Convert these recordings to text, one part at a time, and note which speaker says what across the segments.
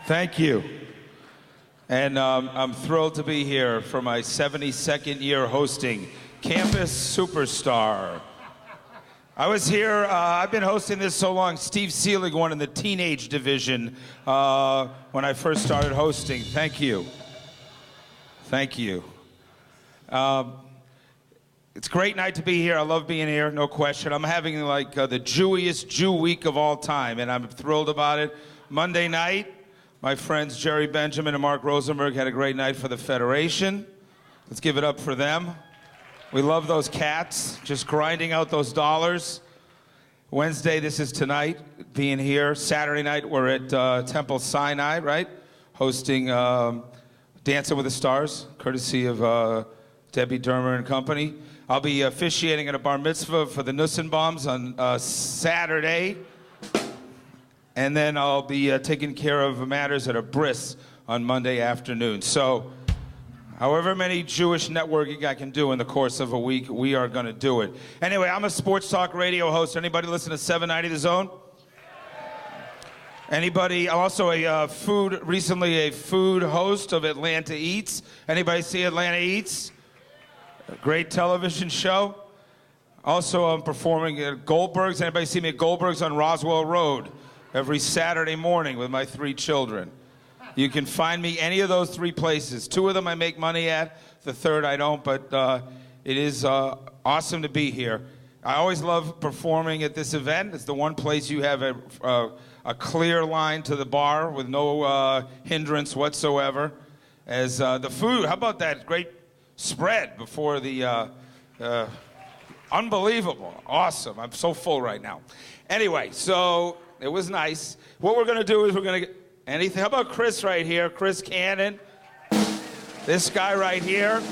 Speaker 1: Thank you. And I'm thrilled to be here for my 72nd year hosting Campus Superstar. I was here, I've been hosting this so long. Steve Seelig won in the teenage division when I first started hosting. Thank you. Thank you. It's a great night to be here. I love being here, no question. I'm having like the Jewiest Jew week of all time, and I'm thrilled about it. Monday night, my friends Jerry Benjamin and Mark Rosenberg had a great night for the Federation. Let's give it up for them. We love those cats, just grinding out those dollars. Wednesday, this is tonight, being here. Saturday night, we're at Temple Sinai, right? Hosting Dancing with the Stars, courtesy of Debbie Dermer and company. I'll be officiating at a bar mitzvah for the Nussenbaums on Saturday. And then I'll be taking care of matters at a bris on Monday afternoon. So, however many Jewish networking I can do in the course of a week, we are going to do it. Anyway, I'm a sports talk radio host. Anybody listen to 790 The Zone? Anybody? I'm also recently a food host of Atlanta Eats. Anybody see Atlanta Eats? A great television show. Also, I'm performing at Goldberg's. Anybody see me at Goldberg's on Roswell Road every Saturday morning with my 3 children? You can find me any of those 3 places. 2 of them I make money at, the 3rd I don't, but it is awesome to be here. I always love performing at this event. It's the one place you have a clear line to the bar with no hindrance whatsoever. As the food, how about that great spread before the, unbelievable, awesome. I'm so full right now. Anyway, so it was nice. What we're going to do is we're going to get anything. How about Chris right here? Chris Cannon. This guy right here.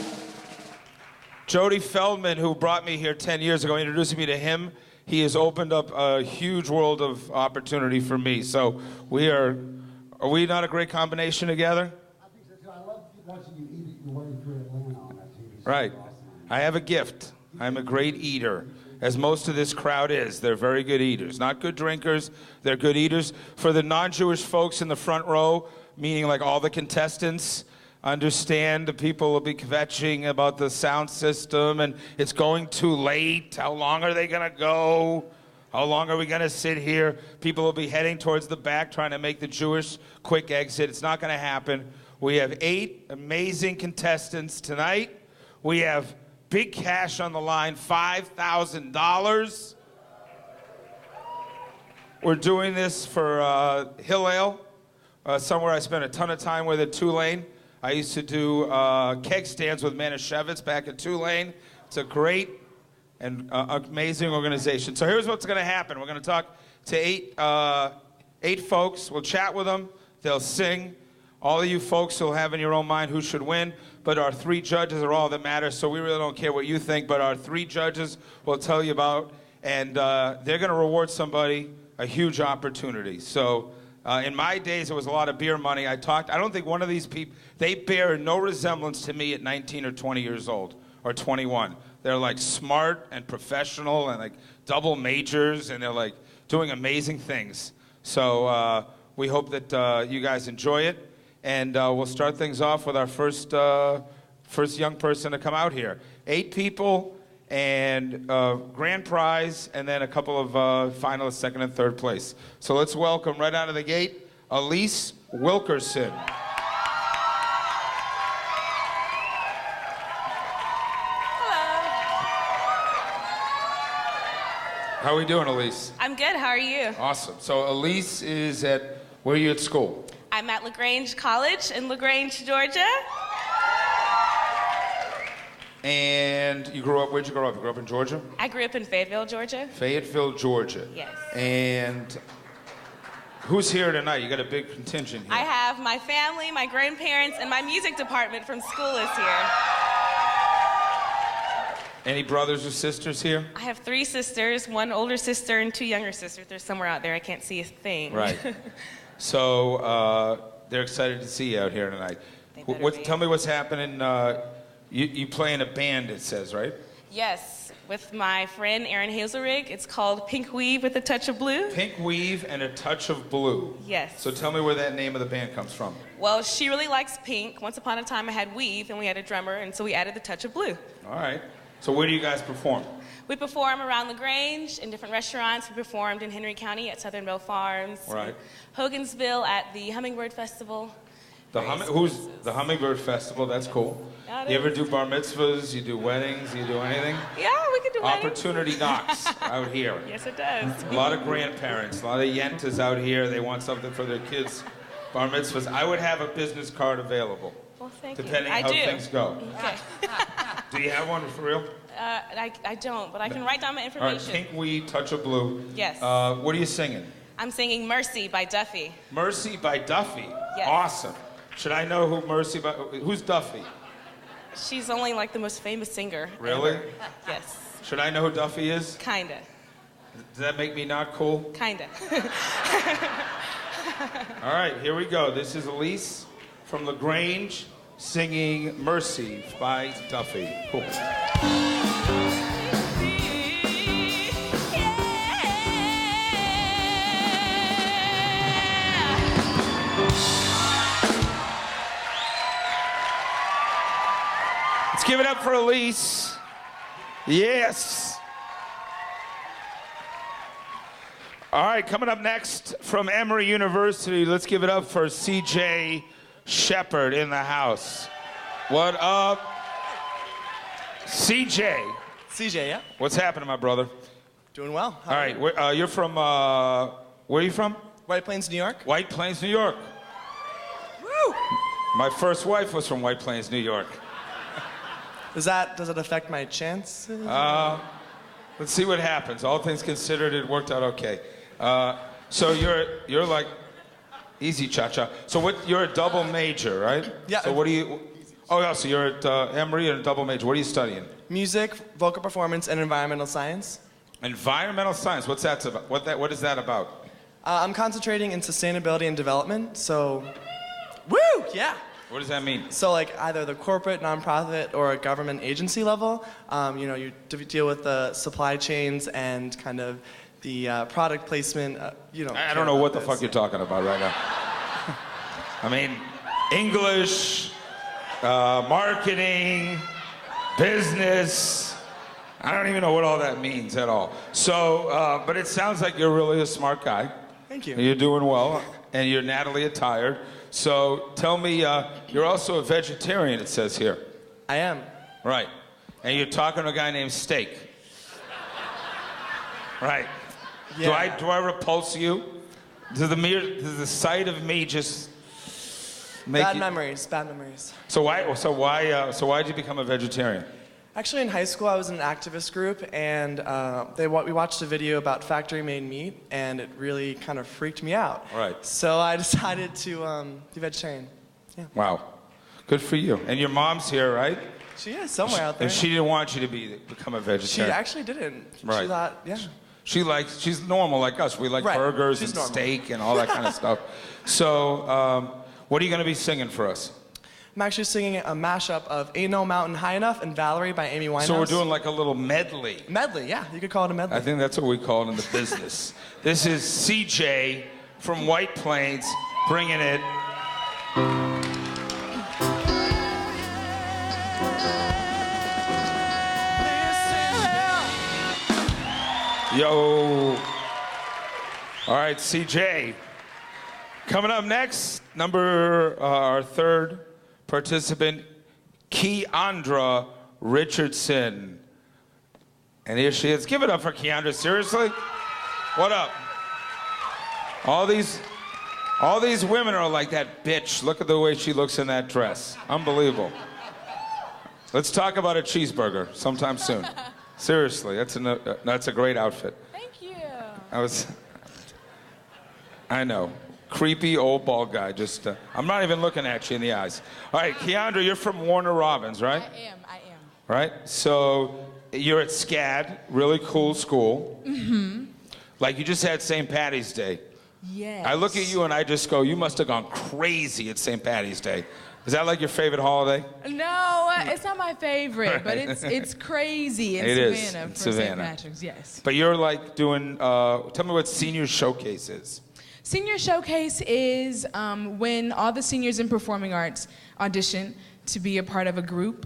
Speaker 1: Jody Feldman, who brought me here 10 years ago, introducing me to him. He has opened up a huge world of opportunity for me. So are we not a great combination together?
Speaker 2: I think so too. I love watching you eat your way through Atlanta on that TV show.
Speaker 1: Right.
Speaker 2: Awesome.
Speaker 1: I have a gift. I'm a great eater, as most of this crowd is. They're very good eaters. Not good drinkers, they're good eaters. For the non-Jewish folks in the front row, meaning like all the contestants, understand the people will be kvetching about the sound system and it's going too late. How long are they gonna go? How long are we gonna sit here? People will be heading towards the back trying to make the Jewish quick exit. It's not gonna happen. We have 8 amazing contestants tonight. We have big cash on the line, $5,000. We're doing this for Hillel, somewhere I spent a ton of time with at Tulane. I used to do keg stands with Manischewitz back at Tulane. It's a great and amazing organization. So here's what's going to happen. We're going to talk to 8 folks. We'll chat with them. They'll sing. All of you folks will have in your own mind who should win, but our 3 judges are all that matter, so we really don't care what you think, but our 3 judges will tell you about, and they're going to reward somebody a huge opportunity. So in my days, it was a lot of beer money. I don't think one of these people, they bear no resemblance to me at 19 or 20 years old, or 21. They're like smart and professional and like double majors, and they're like doing amazing things. So we hope that you guys enjoy it. And we'll start things off with our first young person to come out here. 8 people and grand prize, and then a couple of finalists, 2nd and 3rd place. So let's welcome right out of the gate, Elise Wilkerson.
Speaker 3: Hello.
Speaker 1: How are we doing, Elise?
Speaker 3: I'm good. How are you?
Speaker 1: Awesome. So Elise is where are you at school?
Speaker 3: I'm at LaGrange College in LaGrange, Georgia.
Speaker 1: And where'd you grow up? You grew up in Georgia?
Speaker 3: I grew up in Fayetteville, Georgia.
Speaker 1: Fayetteville, Georgia.
Speaker 3: Yes.
Speaker 1: And who's here tonight? You got a big contingent here.
Speaker 3: I have my family, my grandparents, and my music department from school is here.
Speaker 1: Any brothers or sisters here?
Speaker 3: I have 3 sisters, 1 older sister and 2 younger sisters. They're somewhere out there. I can't see a thing.
Speaker 1: Right. So they're excited to see you out here tonight. Tell me what's happening. You play in a band, it says, right?
Speaker 3: Yes, with my friend Erin Hazelrig. It's called Pink Weave with a Touch of Blue.
Speaker 1: Pink Weave and a Touch of Blue.
Speaker 3: Yes.
Speaker 1: So tell me where that name of the band comes from.
Speaker 3: Well, she really likes pink. Once upon a time, I had weave, and we had a drummer, and so we added the touch of blue.
Speaker 1: All right. So where do you guys perform?
Speaker 3: We perform around LaGrange in different restaurants. We performed in Henry County at Southern Bell Farms.
Speaker 1: Right.
Speaker 3: Hogansville at the Hummingbird Festival.
Speaker 1: Who's the Hummingbird Festival? That's cool.
Speaker 3: Yeah, it
Speaker 1: You ever
Speaker 3: is.
Speaker 1: do bar mitzvahs? You do weddings? You do anything?
Speaker 3: Yeah, we can do weddings.
Speaker 1: Opportunity knocks out here.
Speaker 3: Yes, it does.
Speaker 1: A lot of grandparents, a lot of yentas out here. They want something for their kids' bar mitzvahs. I would have a business card available,
Speaker 3: Well, thank
Speaker 1: depending
Speaker 3: you.
Speaker 1: how things go.
Speaker 3: Okay.
Speaker 1: Do you have one for real?
Speaker 3: I don't, but I can write down my
Speaker 1: All right,
Speaker 3: information.
Speaker 1: Pink Weed, Touch of Blue.
Speaker 3: Yes.
Speaker 1: What are you singing?
Speaker 3: I'm singing Mercy by Duffy.
Speaker 1: Mercy by Duffy.
Speaker 3: Yes.
Speaker 1: Awesome. Should I know who's Duffy?
Speaker 3: She's only like the most famous singer.
Speaker 1: Really?
Speaker 3: Ever. Yes.
Speaker 1: Should I know who Duffy is?
Speaker 3: Kinda.
Speaker 1: Does that make me not cool?
Speaker 3: Kinda.
Speaker 1: All right, here we go. This is Elise from LaGrange singing Mercy by Duffy. Cool. Let's give it up for Elise. Yes. All right, coming up next from Emory University, let's give it up for CJ Shepard in the house. What up? CJ.
Speaker 4: CJ, yeah.
Speaker 1: What's happening, my brother?
Speaker 4: Doing well. How
Speaker 1: All
Speaker 4: are
Speaker 1: right,
Speaker 4: you?
Speaker 1: you're from, where are you from?
Speaker 4: White Plains, New York.
Speaker 1: White Plains, New York.
Speaker 4: Woo!
Speaker 1: My first wife was from White Plains, New York.
Speaker 4: Does it affect my chances?
Speaker 1: Let's see what happens. All things considered, it worked out okay. So you're like easy cha-cha. So you're a double major, right?
Speaker 4: Yeah.
Speaker 1: So what do you? Oh yeah. So you're at Emory and a double major. What are you studying?
Speaker 4: Music, vocal performance, and environmental science.
Speaker 1: Environmental science. What's that about? What is that about?
Speaker 4: I'm concentrating in sustainability and development. So, woo! Yeah.
Speaker 1: What does that mean?
Speaker 4: So like either the corporate, nonprofit, or a government agency level, you deal with the supply chains and kind of the product placement.
Speaker 1: I don't know what the fuck you're talking about right now. I mean, English, marketing, business. I don't even know what all that means at all. So, but it sounds like you're really a smart guy.
Speaker 4: Thank you.
Speaker 1: And you're doing well, and you're Natalie attired. So tell me, you're also a vegetarian, it says here.
Speaker 4: I am.
Speaker 1: Right. And you're talking to a guy named Steak. Right.
Speaker 4: Yeah.
Speaker 1: Do I repulse you? Does the sight of me just make
Speaker 4: Bad
Speaker 1: you...
Speaker 4: memories. Bad memories.
Speaker 1: So why'd you become a vegetarian?
Speaker 4: Actually, in high school, I was in an activist group, and we watched a video about factory-made meat, and it really kind of freaked me out.
Speaker 1: Right.
Speaker 4: So I decided to be vegetarian. Yeah.
Speaker 1: Wow. Good for you. And your mom's here, right?
Speaker 4: She is somewhere out there.
Speaker 1: And she didn't want you to become a
Speaker 4: She
Speaker 1: vegetarian.
Speaker 4: actually didn't.
Speaker 1: Right.
Speaker 4: She thought, yeah.
Speaker 1: She's normal like us. We like
Speaker 4: Right.
Speaker 1: burgers
Speaker 4: She's
Speaker 1: and
Speaker 4: normal.
Speaker 1: steak and all that kind of stuff. So, what are you going to be singing for us?
Speaker 4: I'm actually singing a mashup of Ain't No Mountain High Enough and Valerie by Amy Winehouse.
Speaker 1: So we're doing like a little medley.
Speaker 4: Medley, yeah. You could call it a medley.
Speaker 1: I think that's what we call it in the business. This is CJ from White Plains bringing it. Yo. All right, CJ. Coming up next, our third participant, Keandra Richardson. And here she is. Give it up for Keandra, seriously? What up? All these women are like that bitch. Look at the way she looks in that dress. Unbelievable. Let's talk about a cheeseburger sometime soon. Seriously, that's a great outfit.
Speaker 5: Thank you.
Speaker 1: I know. Creepy old bald guy. I'm not even looking at you in the eyes. All right, Keandra, you're from Warner Robins, right?
Speaker 5: I am.
Speaker 1: Right? So you're at SCAD, really cool school. Mm-hmm. Like you just had St. Patty's Day.
Speaker 5: Yes.
Speaker 1: I look at you and I just go, you must have gone crazy at St. Patty's Day. Is that like your favorite holiday?
Speaker 5: No, it's not my favorite, but it's crazy in
Speaker 1: It is,
Speaker 5: Savannah
Speaker 1: in
Speaker 5: for St.
Speaker 1: Savannah.
Speaker 5: Patrick's. Yes.
Speaker 1: But you're like doing, tell me what Senior Showcase is.
Speaker 5: Senior Showcase is when all the seniors in performing arts audition to be a part of a group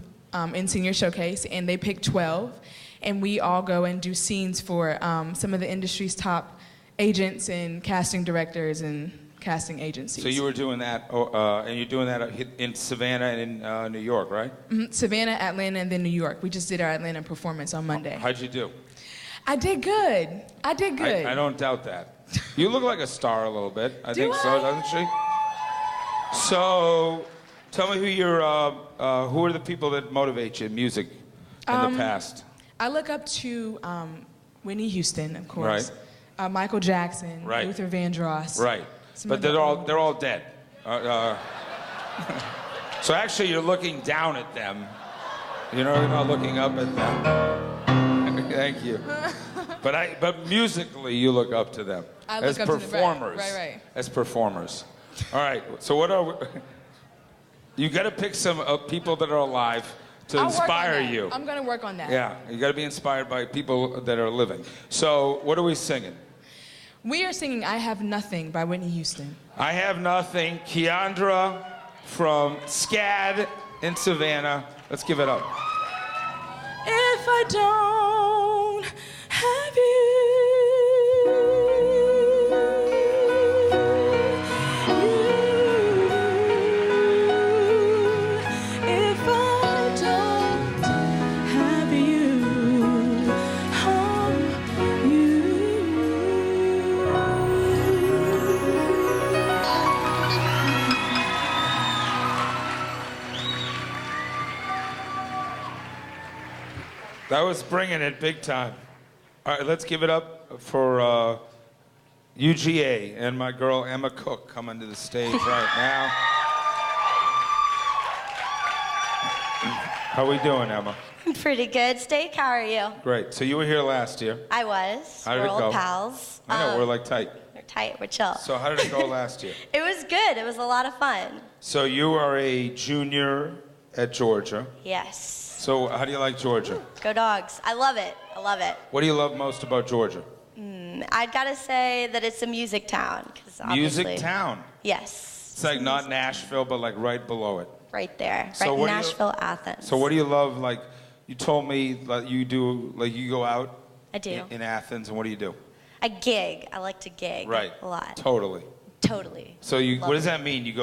Speaker 5: in Senior Showcase, and they pick 12, and we all go and do scenes for some of the industry's top agents and casting directors and casting agencies.
Speaker 1: So you were doing that, and you're doing that in Savannah and in New York, right?
Speaker 5: Savannah, Atlanta, and then New York. We just did our Atlanta performance on Monday.
Speaker 1: How'd you do?
Speaker 5: I did good. I did good.
Speaker 1: I don't doubt that. You look like a star a little bit. I
Speaker 5: Do
Speaker 1: think so,
Speaker 5: I?
Speaker 1: doesn't she? So, tell me who are the people that motivate you in music in the past?
Speaker 5: I look up to Whitney Houston, of course. Michael Jackson,
Speaker 1: Right.
Speaker 5: Luther Vandross.
Speaker 1: Right.
Speaker 5: Some
Speaker 1: But
Speaker 5: of the
Speaker 1: they're all dead. So actually, you're looking down at them. You're not looking up at them. Thank you. But musically, you look up to them
Speaker 5: I
Speaker 1: as
Speaker 5: look up to them,
Speaker 1: performers.
Speaker 5: right.
Speaker 1: As performers. All right. So what are we? You got to pick some people that are alive to
Speaker 5: I'll work on
Speaker 1: inspire
Speaker 5: that.
Speaker 1: you.
Speaker 5: I'm gonna work on that.
Speaker 1: Yeah, you got to be inspired by people that are living. So what are we singing?
Speaker 5: We are singing "I Have Nothing" by Whitney Houston.
Speaker 1: I Have Nothing. Keandra from SCAD in Savannah. Let's give it up.
Speaker 5: If I don't have if I don't have you,
Speaker 1: That was bringing it big time. All right, let's give it up for UGA and my girl Emma Cook coming to the stage right now. How we doing, Emma?
Speaker 6: Pretty good. Steak, how are you?
Speaker 1: Great. So you were here last year.
Speaker 6: I was.
Speaker 1: How did
Speaker 6: We're
Speaker 1: it
Speaker 6: old
Speaker 1: go?
Speaker 6: pals.
Speaker 1: I know, we're like tight.
Speaker 6: We're tight, we're chill.
Speaker 1: So how did it go last year?
Speaker 6: It was good. It was a lot of fun.
Speaker 1: So you are a junior at Georgia.
Speaker 6: Yes.
Speaker 1: So how do you like Georgia?
Speaker 6: Go Dogs. I love it. I love it.
Speaker 1: What do you love most about Georgia?
Speaker 6: I'd gotta say that it's a music town. 'Cause
Speaker 1: Music
Speaker 6: obviously-
Speaker 1: town.
Speaker 6: Yes.
Speaker 1: It's like not Nashville, but like right below it.
Speaker 6: Right there.
Speaker 1: So
Speaker 6: right
Speaker 1: what
Speaker 6: in
Speaker 1: do you-
Speaker 6: Nashville, Athens.
Speaker 1: So what do you love? Like, you told me like you do, like you go out
Speaker 6: I do.
Speaker 1: in Athens, and what do you do?
Speaker 6: I gig. I like to gig.
Speaker 1: Right.
Speaker 6: A lot.
Speaker 1: Totally.
Speaker 6: Totally.
Speaker 1: So you,
Speaker 6: Love
Speaker 1: what does
Speaker 6: it.
Speaker 1: that mean? You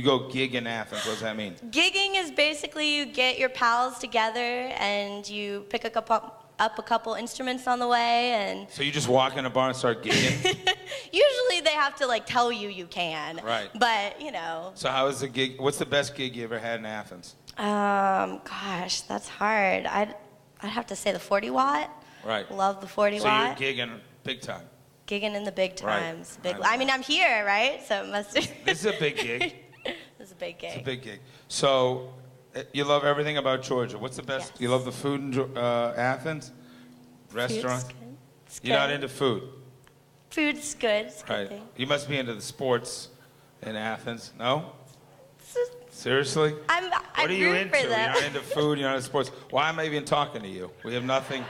Speaker 1: go gig in Athens. What does that mean?
Speaker 6: Gigging is basically you get your pals together and you pick up a couple instruments on the way, and
Speaker 1: So you just walk in a bar and start gigging?
Speaker 6: usually they have to like tell you you can.
Speaker 1: Right.
Speaker 6: But you know.
Speaker 1: So how is the gig? What's the best gig you ever had in Athens?
Speaker 6: Gosh, that's hard. I'd have to say the 40 watt.
Speaker 1: Right.
Speaker 6: Love the 40
Speaker 1: So
Speaker 6: watt.
Speaker 1: you're gigging big time.
Speaker 6: Gigging in the big
Speaker 1: Right.
Speaker 6: times.
Speaker 1: I know.
Speaker 6: I mean, I'm here, right? So it must.
Speaker 1: This is a big gig.
Speaker 6: This is a big gig.
Speaker 1: It's a big gig. So you love everything about Georgia. What's the best?
Speaker 6: Yes.
Speaker 1: You love the food in Athens? Restaurant?
Speaker 6: Food's good. It's
Speaker 1: You're not
Speaker 6: good.
Speaker 1: into food,
Speaker 6: Food's good. It's a good
Speaker 1: right?
Speaker 6: thing.
Speaker 1: You must be into the sports in Athens. No?
Speaker 6: So
Speaker 1: Seriously?
Speaker 6: I
Speaker 1: What are you
Speaker 6: root
Speaker 1: into?
Speaker 6: for
Speaker 1: You're
Speaker 6: them.
Speaker 1: not into food. You're not into sports. Why am I even talking to you? We have nothing.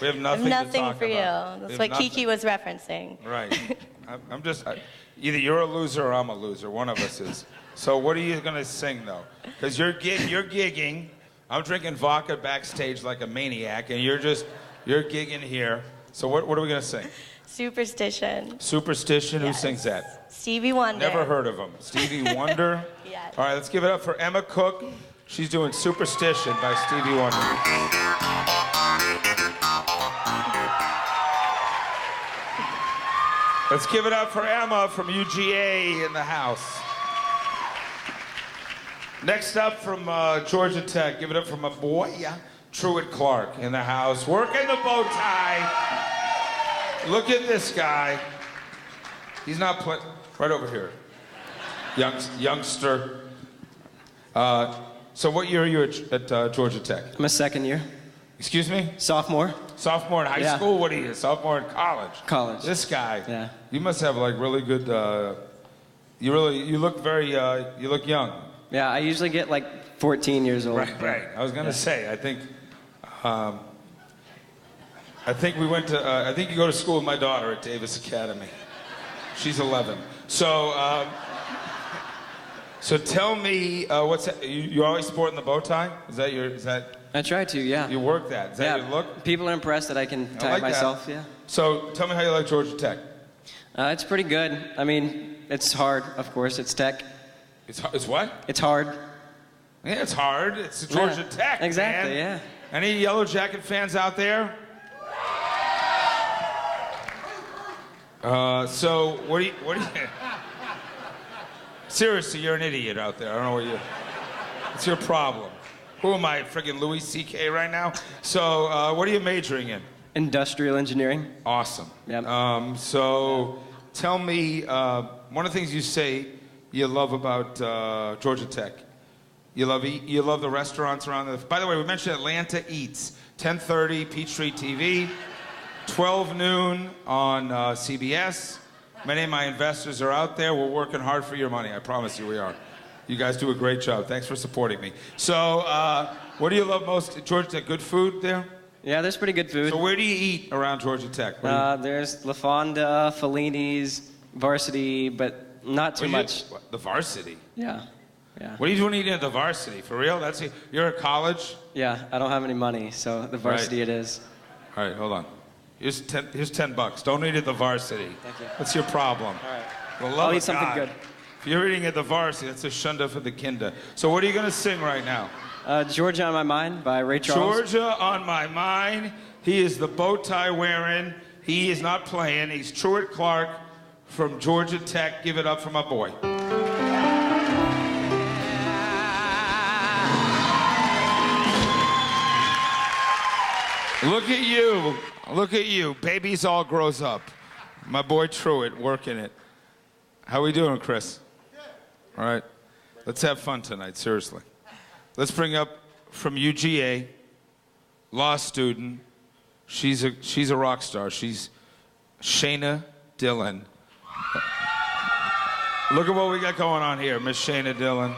Speaker 1: We have nothing. to
Speaker 6: Nothing
Speaker 1: talk
Speaker 6: for you.
Speaker 1: about. We
Speaker 6: That's
Speaker 1: have
Speaker 6: what
Speaker 1: nothing.
Speaker 6: Kiki was referencing.
Speaker 1: Right. I'm just. Either you're a loser or I'm a loser. One of us is. So what are you gonna sing though? Because you're gigging. I'm drinking vodka backstage like a maniac, and you're gigging here. So what are we gonna sing?
Speaker 6: Superstition.
Speaker 1: Superstition. Who
Speaker 6: Yes.
Speaker 1: sings that?
Speaker 6: Stevie Wonder.
Speaker 1: Never heard of him. Stevie Wonder.
Speaker 6: Yes.
Speaker 1: All right, let's give it up for Emma Cook. She's doing Superstition by Stevie Wonder. Let's give it up for Emma from UGA in the house. Next up from Georgia Tech, give it up for my boy, Truett Clark in the house. Working the bow tie. Look at this guy. He's not playing, right over here. Youngster. So what year are you at Georgia Tech?
Speaker 7: My second year.
Speaker 1: Excuse me?
Speaker 7: Sophomore.
Speaker 1: Sophomore in high
Speaker 7: Yeah.
Speaker 1: school? What are you? Sophomore in college?
Speaker 7: College.
Speaker 1: This guy.
Speaker 7: Yeah.
Speaker 1: You must have like really good. You look very. You look young.
Speaker 7: Yeah, I usually get like 14 years old.
Speaker 1: Right. I was gonna say. I think we went to. I think you go to school with my daughter at Davis Academy. She's 11. So. So tell me, what's that? You always sporting the bow tie? Is that?
Speaker 7: I try to, yeah.
Speaker 1: You work that? Is that your look?
Speaker 7: People are impressed that I can
Speaker 1: I
Speaker 7: tie
Speaker 1: like
Speaker 7: it myself,
Speaker 1: that.
Speaker 7: yeah.
Speaker 1: So tell me how you like Georgia Tech.
Speaker 7: It's pretty good. I mean, it's hard, of course. It's tech.
Speaker 1: It's what?
Speaker 7: It's hard.
Speaker 1: Yeah, it's hard. It's Georgia
Speaker 7: Yeah,
Speaker 1: Tech.
Speaker 7: exactly,
Speaker 1: man.
Speaker 7: yeah.
Speaker 1: Any Yellow Jacket fans out there? So what do you? Seriously, you're an idiot out there. I don't know what you. It's your problem. Who am I, friggin' Louis C.K. right now? So what are you majoring in?
Speaker 7: Industrial engineering.
Speaker 1: Awesome.
Speaker 7: Yep.
Speaker 1: So tell me, one of the things you say you love about Georgia Tech. You love the restaurants around the. By the way, we mentioned Atlanta Eats, 10:30 Peachtree TV, 12 noon on CBS. Many of my investors are out there. We're working hard for your money. I promise you we are. You guys do a great job. Thanks for supporting me. So, what do you love most at Georgia Tech? Good food there?
Speaker 7: Yeah, there's pretty good food.
Speaker 1: So where do you eat around Georgia Tech?
Speaker 7: There's La Fonda, Fellini's, Varsity, but not too much.
Speaker 1: The Varsity?
Speaker 7: Yeah.
Speaker 1: What are you doing eating at the Varsity? For real? You're at college?
Speaker 7: Yeah, I don't have any money, so the Varsity
Speaker 1: Right.
Speaker 7: it is.
Speaker 1: All right, hold on. Here's $10. Don't eat at the Varsity.
Speaker 7: Thank you.
Speaker 1: What's your problem?
Speaker 7: All right.
Speaker 1: For the love
Speaker 7: I'll
Speaker 1: of
Speaker 7: eat something
Speaker 1: God.
Speaker 7: good.
Speaker 1: If you're eating at the Varsity, that's a shunda for the kinda. So what are you going to sing right now?
Speaker 7: Georgia on My Mind by Ray Charles.
Speaker 1: Georgia on My Mind. He is the bow tie wearing. He is not playing. He's Truett Clark from Georgia Tech. Give it up for my boy. Look at you. Look at you. Babies all grows up. My boy Truett working it. How we doing, Chris? All right. Let's have fun tonight, seriously. Let's bring up from UGA, law student. She's a rock star. She's Shayna Dillon. Look at what we got going on here, Miss Shayna Dillon.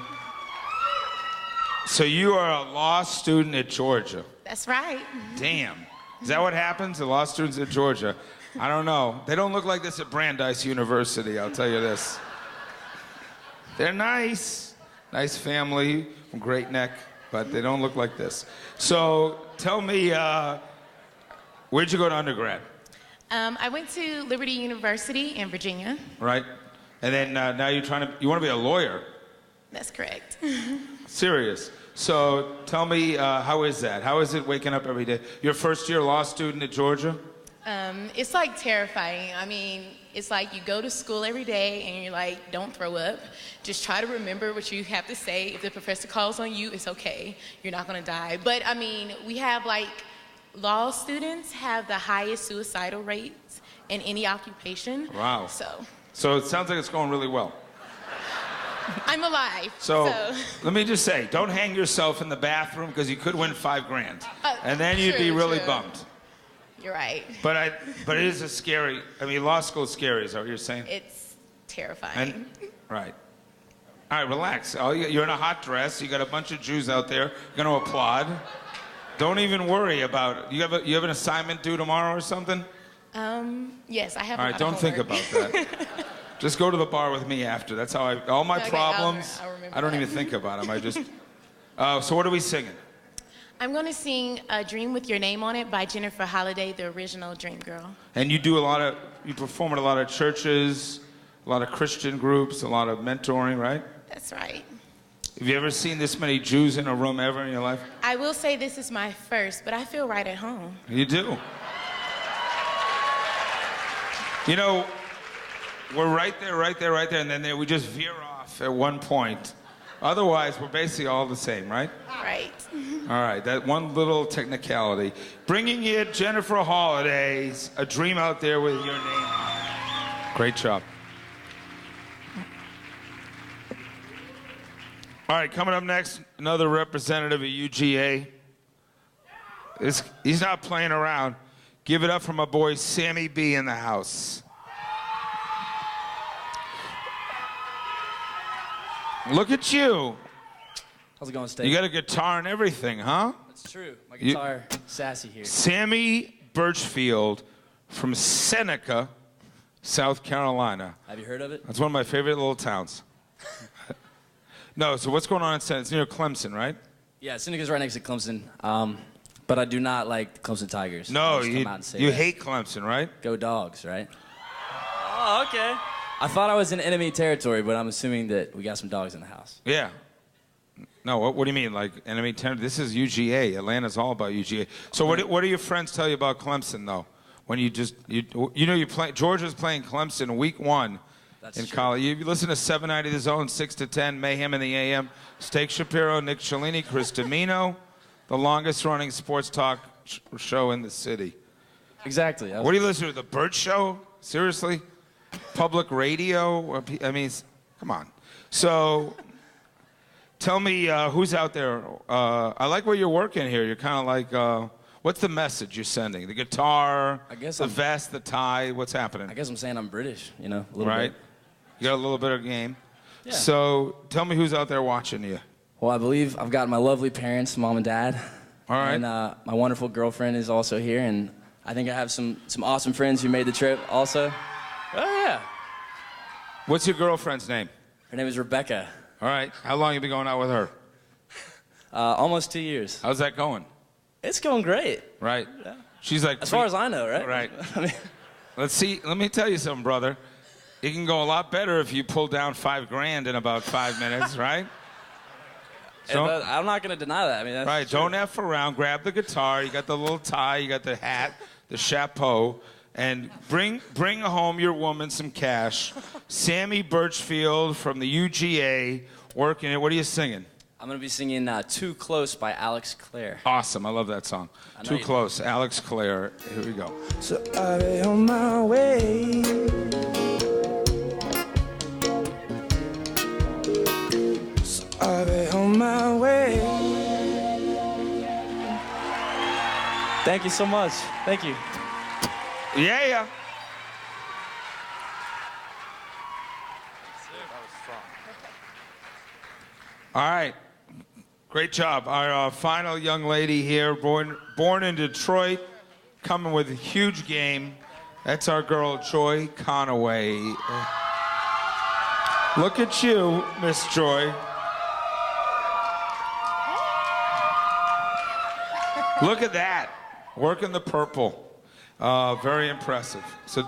Speaker 1: So you are a law student at Georgia.
Speaker 8: That's right.
Speaker 1: Damn. Is that what happens? The law students at Georgia? I don't know. They don't look like this at Brandeis University, I'll tell you this. They're nice. Nice family from Great Neck, but they don't look like this. So tell me, where'd you go to undergrad?
Speaker 8: I went to Liberty University in Virginia.
Speaker 1: Right? And then now you want to be a lawyer.
Speaker 8: That's correct.
Speaker 1: Serious. So tell me, how is that? How is it waking up every day? You're a first-year law student at Georgia?
Speaker 8: It's like terrifying. I mean, it's like you go to school every day and you're like, don't throw up. Just try to remember what you have to say. If the professor calls on you, it's okay. You're not going to die. But I mean, we have like, law students have the highest suicidal rates in any occupation.
Speaker 1: Wow. So it sounds like it's going really well.
Speaker 8: I'm alive.
Speaker 1: So let me just say, don't hang yourself in the bathroom because you could win $5,000, and then you'd be really bummed.
Speaker 8: You're right.
Speaker 1: But it is a scary. I mean, law school is scary. Is that what you're saying?
Speaker 8: It's terrifying.
Speaker 1: Right. All right, relax. You're in a hot dress. You got a bunch of Jews out there going to applaud. Don't even worry about it. You have an assignment due tomorrow or something?
Speaker 8: Yes, I have.
Speaker 1: All right, don't think about that. Just go to the bar with me after. That's how all my problems, I don't even think about them. I just, so what are we singing?
Speaker 8: I'm going to sing Dream with Your Name on It by Jennifer Holliday, the original Dream Girl.
Speaker 1: And you perform at a lot of churches, a lot of Christian groups, a lot of mentoring, right?
Speaker 8: That's right.
Speaker 1: Have you ever seen this many Jews in a room ever in your life?
Speaker 8: I will say this is my first, but I feel right at home.
Speaker 1: You do. You know, we're right there, and then we just veer off at one point. Otherwise, we're basically all the same, right?
Speaker 8: Right.
Speaker 1: All right, that one little technicality. Bringing you Jennifer Holliday's A Dream Out There with Your Name on It. Great job. All right, coming up next, another representative of UGA. He's not playing around. Give it up for my boy Sammy B in the house. Look at you.
Speaker 9: How's it going, Steve?
Speaker 1: You got a guitar and everything, huh?
Speaker 9: That's true. My guitar, sassy here.
Speaker 1: Sammy Birchfield from Seneca, South Carolina.
Speaker 9: Have you heard of it?
Speaker 1: That's one of my favorite little towns. No, so what's going on in Seneca? It's near Clemson, right?
Speaker 9: Yeah, Seneca's right next to Clemson. But I do not like the Clemson Tigers.
Speaker 1: No,
Speaker 9: I'll just
Speaker 1: you
Speaker 9: come out and say that.
Speaker 1: hate Clemson, right?
Speaker 9: Go Dogs, right? Oh, okay. I thought I was in enemy territory, but I'm assuming that we got some dogs in the house.
Speaker 1: Yeah. No, what do you mean, like enemy territory? This is UGA. Atlanta's all about UGA. So what do your friends tell you about Clemson, though? When you Georgia's playing Clemson week 1 in college. You listen to 790 The Zone, 6 to 10, Mayhem in the AM, Steak Shapiro, Nick Cellini, Chris Domino, the longest-running sports talk show in the city.
Speaker 9: Exactly.
Speaker 1: What do you listen to, The Burt Show? Seriously? Public radio? I mean, come on. So, tell me who's out there. I like where you're working here. You're kind of like, what's the message you're sending? The guitar, the vest, the tie, what's happening?
Speaker 9: I guess I'm saying I'm British, you know, a little
Speaker 1: right?
Speaker 9: bit.
Speaker 1: You got a little bit of game.
Speaker 9: Yeah.
Speaker 1: So, tell me who's out there watching you.
Speaker 9: Well, I believe I've got my lovely parents, mom and dad.
Speaker 1: All right.
Speaker 9: And my wonderful girlfriend is also here, and I think I have some awesome friends who made the trip also. Oh, yeah.
Speaker 1: What's your girlfriend's name?
Speaker 9: Her name is Rebecca.
Speaker 1: All right. How long have you been going out with her?
Speaker 9: Almost 2 years.
Speaker 1: How's that going?
Speaker 9: It's going great.
Speaker 1: Right.
Speaker 9: Yeah.
Speaker 1: She's like...
Speaker 9: As far as I know, right?
Speaker 1: Right.
Speaker 9: I mean,
Speaker 1: Let me tell you something, brother. It can go a lot better if you pull down $5,000 in about 5 minutes, right? So,
Speaker 9: I'm not going to deny that. I mean, that's
Speaker 1: right.
Speaker 9: true.
Speaker 1: Don't F around. Grab the guitar. You got the little tie. You got the hat, the chapeau. And bring home your woman some cash. Sammy Birchfield from the UGA working it. What are you singing?
Speaker 9: I'm going to be singing Too Close by Alex Clare.
Speaker 1: Awesome. I love that song. Too Close. Alex Clare. Here we go.
Speaker 10: So I'll be on my way. So I'll be on my way.
Speaker 9: Thank you so much. Thank you.
Speaker 1: Yeah. All right. Great job. Our final young lady here, born in Detroit, coming with a huge game. That's our girl, Joy Conaway. Look at you, Miss Joy. Look at that. Working the purple. Very impressive. So,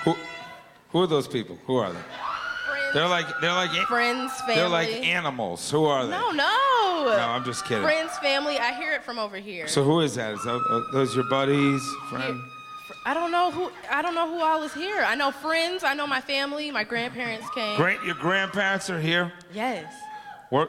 Speaker 1: who are those people? Who are they?
Speaker 8: Friends.
Speaker 1: They're like
Speaker 8: Friends, family.
Speaker 1: They're like animals. Who are they?
Speaker 8: No.
Speaker 1: No, I'm just kidding.
Speaker 8: Friends, family. I hear it from over here.
Speaker 1: So who is that? Is those your buddies, friend?
Speaker 8: I don't know who all is here. I know friends. I know my family. My grandparents came.
Speaker 1: Your grandparents are here?
Speaker 8: Yes.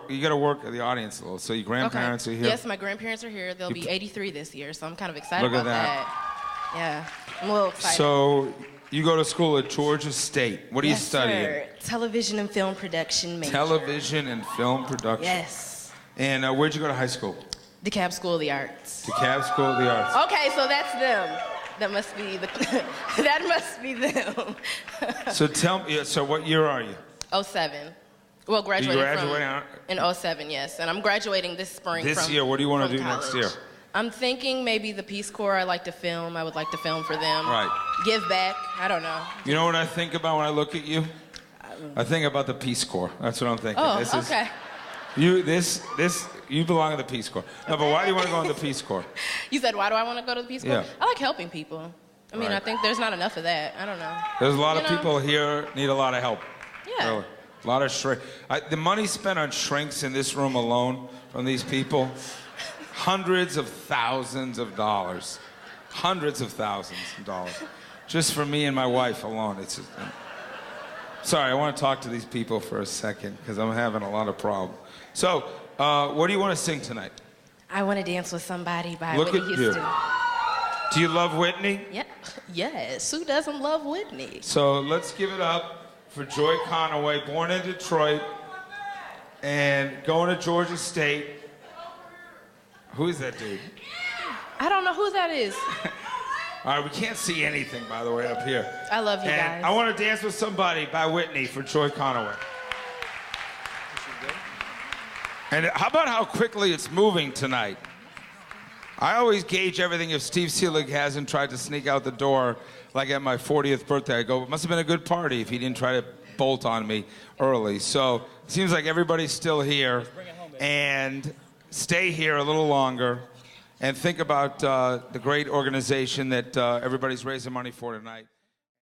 Speaker 1: You got to work at the audience a little. So your grandparents are here?
Speaker 8: Yes, my grandparents are here. They'll be 83 this year, so I'm kind of excited
Speaker 1: Look at
Speaker 8: about that. Yeah, I'm a little excited.
Speaker 1: So you go to school at Georgia State. What are you studying?
Speaker 8: Sir. Television and film production major.
Speaker 1: Television and film production.
Speaker 8: Yes.
Speaker 1: And where'd you go to high school?
Speaker 8: DeKalb School of the Arts.
Speaker 1: DeKalb School of the Arts.
Speaker 8: Okay, so that's them. That must be that must be them.
Speaker 1: So tell me, so what year are you?
Speaker 8: 07. Well, graduating
Speaker 1: graduating
Speaker 8: in 07, yes. And I'm graduating this spring.
Speaker 1: This year, what do you want to do next year?
Speaker 8: I'm thinking maybe the Peace Corps. I like to film. I would like to film for them.
Speaker 1: Right.
Speaker 8: Give back. I don't know.
Speaker 1: You know what I think about when I look at you? I think about the Peace Corps. That's what I'm thinking.
Speaker 8: Oh, okay.
Speaker 1: You belong in the Peace Corps. No, but why do you want to go in the Peace Corps?
Speaker 8: You said, why do I want to go to the Peace Corps?
Speaker 1: Yeah.
Speaker 8: I like helping people. I mean,
Speaker 1: Right.
Speaker 8: I think there's not enough of that. I don't know.
Speaker 1: There's a lot of
Speaker 8: You know?
Speaker 1: people here need a lot of help.
Speaker 8: Yeah.
Speaker 1: Really. A lot of shrink. The money spent on shrinks in this room alone from these people, hundreds of thousands of dollars. Hundreds of thousands of dollars. Just for me and my wife alone. It's just, sorry, I want to talk to these people for a second because I'm having a lot of problems. So, what do you want to sing tonight?
Speaker 8: I Want to Dance with Somebody by
Speaker 1: Look
Speaker 8: Whitney
Speaker 1: at you.
Speaker 8: Houston.
Speaker 1: Do you love Whitney?
Speaker 8: Yeah. Yes. Who doesn't love Whitney?
Speaker 1: So let's give it up for Joy Conaway, born in Detroit and going to Georgia State. Who is that dude?
Speaker 8: I don't know who that is.
Speaker 1: All right, we can't see anything, by the way, up here.
Speaker 8: I love you
Speaker 1: And
Speaker 8: guys.
Speaker 1: I Want to Dance with Somebody by Whitney for Troy Conaway. And how about how quickly it's moving tonight? I always gauge everything if Steve Seelig hasn't tried to sneak out the door, like at my 40th birthday. I go, it must have been a good party if he didn't try to bolt on me early. So it seems like everybody's still here. And stay here a little longer and think about the great organization that everybody's raising money for tonight.